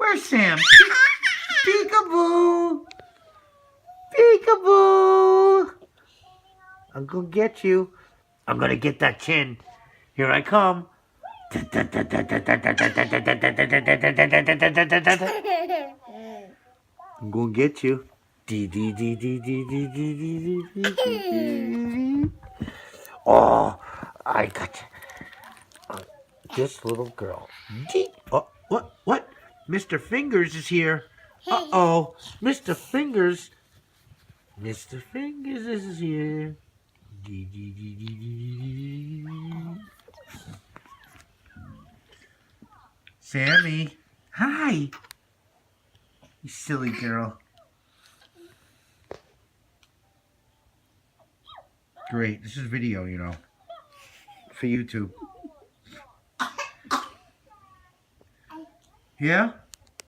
Where's Sam? Peekaboo! Peekaboo! I'm gonna get you. I'm gonna get that chin. Here I come. I'm gonna get you. Oh, I got you. This little girl. Oh, what? Mr. Fingers is here. Uh-oh. Mr. Fingers. Mr. Fingers is here. Sammy. Hi. You silly girl. Great. This is video, you know. For YouTube. Yeah?